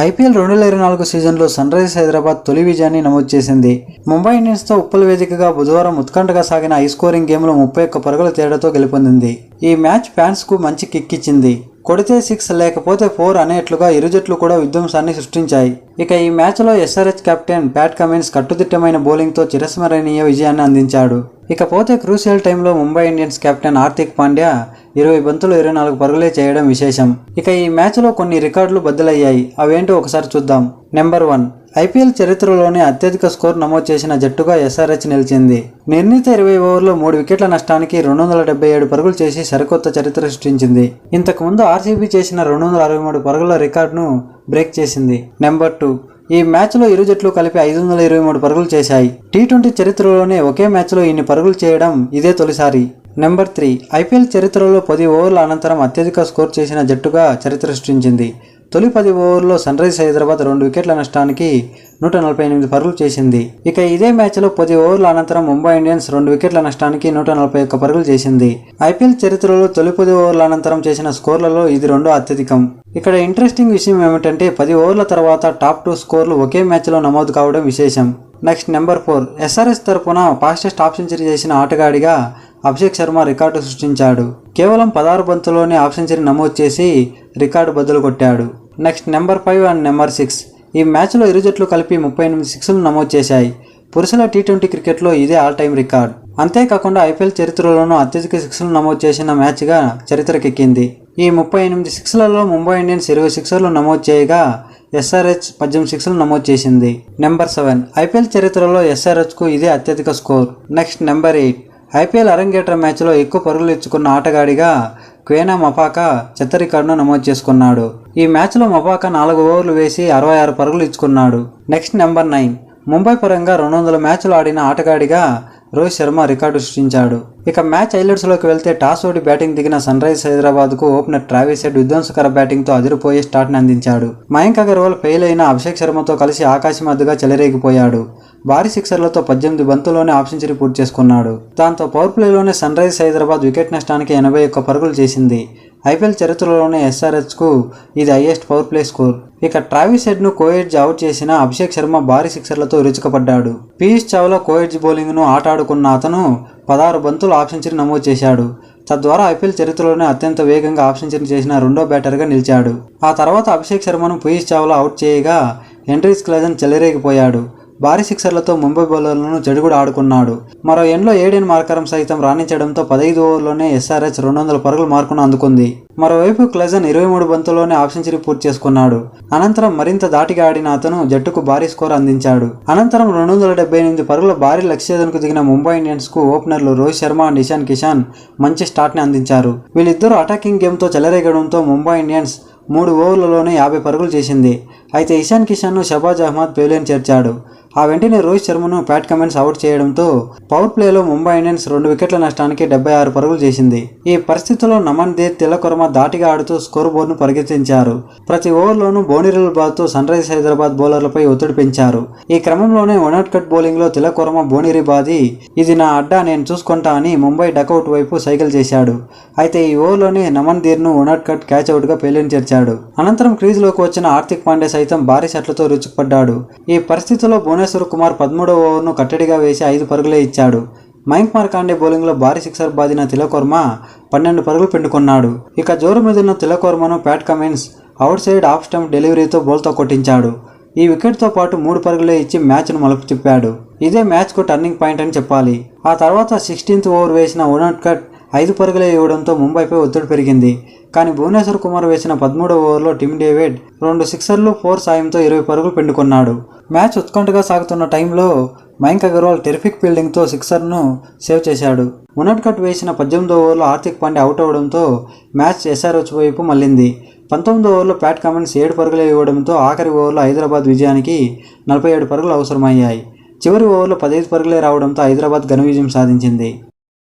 IPL 2024 సీజన్లో Sunrisers Hyderabad తొలి విజయాన్ని నమోదు చేసింది. ముంబై ఇండియన్స్తో ఉప్పల్ వేదికగా బుధవారం ఉత్కంఠగా సాగిన హై స్కోరింగ్ గేమ్లో 31 పరుగుల తేడాతో గెలుపొందింది. ఈ మ్యాచ్ ఫ్యాన్స్కు మంచి కిక్ ఇచ్చింది. కొడితే 6 లేకపోతే 4 అనేట్లుగా ఇరు జట్లు కూడా విధ్వంసాన్ని సృష్టించాయి. ఇక ఈ మ్యాచ్లో ఎస్ఆర్హెచ్ కెప్టెన్ ప్యాట్ కమిన్స్ కట్టుదిట్టమైన బౌలింగ్తో చిరస్మరణీయ విజయాన్ని అందించాడు. ఇకపోతే క్రూషియల్ టైంలో ముంబై ఇండియన్స్ కెప్టెన్ హార్దిక్ పాండ్యా 20 బంతులు 24 పరుగులే చేయడం విశేషం. ఇక ఈ మ్యాచ్లో కొన్ని రికార్డులు బద్దలయ్యాయి. అవేంటో ఒకసారి చూద్దాం. నెంబర్ 1, ఐపీఎల్ చరిత్రలోనే అత్యధిక స్కోర్ నమోదు చేసిన జట్టుగా ఎస్ఆర్హెచ్ నిలిచింది. నిర్ణీత 20 ఓవర్లో 3 వికెట్ల నష్టానికి 277 పరుగులు చేసి సరికొత్త చరిత్ర సృష్టించింది. ఇంతకుముందు ఆర్సీబీ చేసిన 263 పరుగుల రికార్డును బ్రేక్ చేసింది. నెంబర్ 2, ఈ మ్యాచ్లో ఇరు జట్లు కలిపి 523 పరుగులు చేశాయి. టీ20 చరిత్రలోనే ఒకే మ్యాచ్లో ఇన్ని పరుగులు చేయడం ఇదే తొలిసారి. నెంబర్ 3, ఐపీఎల్ చరిత్రలో 10 ఓవర్ల అనంతరం అత్యధిక స్కోర్ చేసిన జట్టుగా చరిత్ర సృష్టించింది. తొలి 10 ఓవర్లో సన్రైజర్స్ హైదరాబాద్ 2 వికెట్ల నష్టానికి 148 పరుగులు చేసింది. ఇక ఇదే మ్యాచ్లో 10 ఓవర్ల అనంతరం ముంబై ఇండియన్స్ 2 వికెట్ల నష్టానికి 141 పరుగులు చేసింది. ఐపీఎల్ చరిత్రలో తొలి 10 ఓవర్ల అనంతరం చేసిన స్కోర్లలో ఇది రెండో అత్యధికం. ఇక్కడ ఇంట్రెస్టింగ్ విషయం ఏమిటంటే 10 ఓవర్ల తర్వాత టాప్ 2 స్కోర్లు ఒకే మ్యాచ్లో నమోదు కావడం విశేషం. నెక్స్ట్ నెంబర్ 4, ఎస్ఆర్హెచ్ తరపున ఫాస్టెస్ట్ హాఫ్ సెంచరీ చేసిన ఆటగాడిగా అభిషేక్ శర్మ రికార్డు సృష్టించాడు. కేవలం 16 బంతుల్లోనే హాఫ్ సెంచరీ నమోదు చేసి రికార్డు బద్దలు కొట్టాడు. నెక్స్ట్ నెంబర్ 5 అండ్ నెంబర్ 6, ఈ మ్యాచ్లో ఇరు జట్లు కలిపి 38 సిక్స్లు నమోదు చేశాయి. పురుషుల టీ20 క్రికెట్లో ఇదే ఆల్ టైమ్ రికార్డ్. అంతేకాకుండా ఐపీఎల్ చరిత్రలోనూ అత్యధిక సిక్స్లు నమోదు చేసిన మ్యాచ్గా చరిత్రకెక్కింది. ఈ 38 సిక్స్లలో ముంబై ఇండియన్స్ 20 సిక్సర్లు నమోదు చేయగా ఎస్ఆర్హెచ్ 18 సిక్స్లు నమోదు చేసింది. నెంబర్ 7, ఐపీఎల్ చరిత్రలో ఎస్ఆర్హెచ్కు ఇదే అత్యధిక స్కోర్. నెక్స్ట్ నెంబర్ 8, ఐపీఎల్ అరంగేట్రం మ్యాచ్లో ఎక్కువ పరుగులు ఇచ్చుకున్న ఆటగాడిగా క్వేనా మపాకా చెత్త రికార్డును నమోదు చేసుకున్నాడు. ఈ మ్యాచ్లో మపాకా 4 ఓవర్లు వేసి 66 పరుగులు ఇచ్చుకున్నాడు. నెక్స్ట్ నెంబర్ 9, ముంబై పరంగా 200 మ్యాచ్లు ఆడిన ఆటగాడిగా రోహిత్ శర్మ రికార్డు సృష్టించాడు. ఇక మ్యాచ్ హైలైట్స్లోకి వెళ్తే టాస్ ఓడి బ్యాటింగ్ దిగిన సన్రైజర్స్ హైదరాబాద్కు ఓపెనర్ ట్రావిస్ హెడ్ విధ్వంసకర బ్యాటింగ్తో అదిరిపోయే స్టార్ట్ని అందించాడు. మయాంక్ అగర్వాల్ ఫెయిల్ అయిన అభిషేక్ శర్మతో కలిసి ఆకాశమద్దుగా చెలరేగిపోయాడు. భారీ సిక్సర్లతో 18 బంతుల్లోనే హాఫ్ సెంచరీ పూర్తి చేసుకున్నాడు. దాంతో పవర్ ప్లేలోనే సన్రైజర్స్ హైదరాబాద్ వికెట్ నష్టానికి 81 పరుగులు చేసింది. ఐపీఎల్ చరిత్రలోనే ఎస్ఆర్హెచ్కు ఇది హైయెస్ట్ పవర్ ప్లే స్కోర్. ఇక ట్రావిస్ హెడ్ను కోఎడ్జ్ అవుట్ చేసిన అభిషేక్ శర్మ భారీ సిక్సర్లతో విరుచుకుపడ్డాడు. పీయూష్ చావ్లా కోఎడ్జ్ బౌలింగ్ను ఆటాడుకున్న అతను 16 బంతులు హాఫ్ సెంచరీ నమోదు చేశాడు. తద్వారా ఐపీఎల్ చరిత్రలోనే అత్యంత వేగంగా హాఫ్ సెంచరీ చేసిన రెండో బ్యాటర్గా నిలిచాడు. ఆ తర్వాత అభిషేక్ శర్మను పీయూష్ చావ్లా అవుట్ చేయగా హెన్రీస్ క్లెజన్ చెలరేగిపోయాడు. భారీ సిక్సర్లతో ముంబై బౌలర్లను చెడుగుడు ఆడుకున్నాడు. మరో ఎండ్లో ఏడెన్ మార్కరం సైతం రాణించడంతో 15 ఓవర్లోనే ఎస్ఆర్హెచ్ 200 పరుగుల మార్కును అందుకుంది. మరోవైపు క్లెజన్ 23 బంతుల్లోనే హాఫ్ సెంచరీ పూర్తి చేసుకున్నాడు. అనంతరం మరింత దాటిగా ఆడిన అతను జట్టుకు భారీ స్కోర్ అందించాడు. అనంతరం 278 పరుగుల భారీ లక్ష్యఛేదనకు దిగిన ముంబై ఇండియన్స్ కు ఓపెనర్లు రోహిత్ శర్మ అండ్ ఇషాన్ కిషాన్ మంచి స్టార్ట్ ని అందించారు. వీళ్ళిద్దరూ అటాకింగ్ గేమ్తో చెలరేగడంతో ముంబై ఇండియన్స్ 3 ఓవర్లలోనే 50 పరుగులు చేసింది. అయితే ఇషాన్ కిషాన్ను షబాజ్ అహ్మద్ పెవిలియన్ చేర్చాడు. ఆ వెంటనే రోహిత్ శర్మను ప్యాట్ కమిన్స్ అవుట్ చేయడంతో పవర్ ప్లేలో ముంబై ఇండియన్స్ 2 వికెట్ల నష్టానికి 76 పరుగులు చేసింది. ఈ పరిస్థితుల్లో నమన్ దేవ్, తిలక్ వర్మ దాటిగా ఆడుతూ స్కోర్ బోర్డును పరిగెత్తించారు. ప్రతి ఓవర్లోనూ బౌండరీల బాల్తో సన్రైజర్స్ హైదరాబాద్ బౌలర్లపై ఒత్తిడి పెంచారు. ఈ క్రమంలోనే వనౌట్ కట్ బౌలింగ్లో తిలక్ వర్మ బౌండరీ బాది ఇది నా అడ్డా, నేను చూసుకుంటా అని ముంబై డకౌట్ వైపు సైకిల్ చేశాడు. అయితే ఈ ఓవర్లోనే నమన్ దేవ్ను వనౌట్ కట్ క్యాచ్ అవుట్గా పెవిలియన్ చేర్చాడు. అనంతరం క్రీజ్లోకి వచ్చిన హార్దిక్ పాండ్యా సైతం భారీ షట్లతో రుచుకుపడ్డాడు. ఈ పరిస్థితుల్లో భువనేశ్వర్ కుమార్ 13వ ఓవర్ను కట్టడిగా వేసి 5 పరుగులే ఇచ్చాడు. మయాంక్ మార్కాండే బౌలింగ్లో భారీ సిక్సర్ బాదిన తిలక్ వర్మ 12 పరుగులు పిండుకున్నాడు. ఇక జోరు మీదున్న తిలక్ వర్మను Pat Cummins outside off stump డెలివరీతో బౌల్తో కొట్టించాడు. ఈ వికెట్తో పాటు 3 పరుగులే ఇచ్చి మ్యాచ్ను మలుపు తిప్పాడు. ఇదే మ్యాచ్కు టర్నింగ్ పాయింట్ అని చెప్పాలి. ఆ తర్వాత 16th ఓవర్ వేసిన వనౌట్ కట్ 5 పరుగులే ఇవ్వడంతో ముంబైపై ఒత్తిడి పెరిగింది. కానీ భువనేశ్వర్ కుమార్ వేసిన 13వ ఓవర్లో టిమ్ డేవిడ్ 2 సిక్సర్లు 4 సాయంతో 20 పరుగులు పిండుకున్నాడు. మ్యాచ్ ఉత్కంఠగా సాగుతున్న టైంలో మయాంక్ అగర్వాల్ టెరిఫిక్ ఫీల్డింగ్తో సిక్సర్ను సేవ్ చేశాడు. వనౌట్ కట్ వేసిన 18వ ఓవర్లో హార్దిక్ పాండ్యా అవుట్ అవడంతో మ్యాచ్ ఎస్ఆర్హెచ్ వైపు మళ్లింది. 19వ ఓవర్లో ప్యాట్ కమిన్స్ 7 పరుగులే ఇవ్వడంతో ఆఖరి ఓవర్లో హైదరాబాద్ విజయానికి 47 పరుగులు అవసరమయ్యాయి. చివరి ఓవర్లో 15 పరుగులే రావడంతో హైదరాబాద్ ఘన విజయం సాధించింది.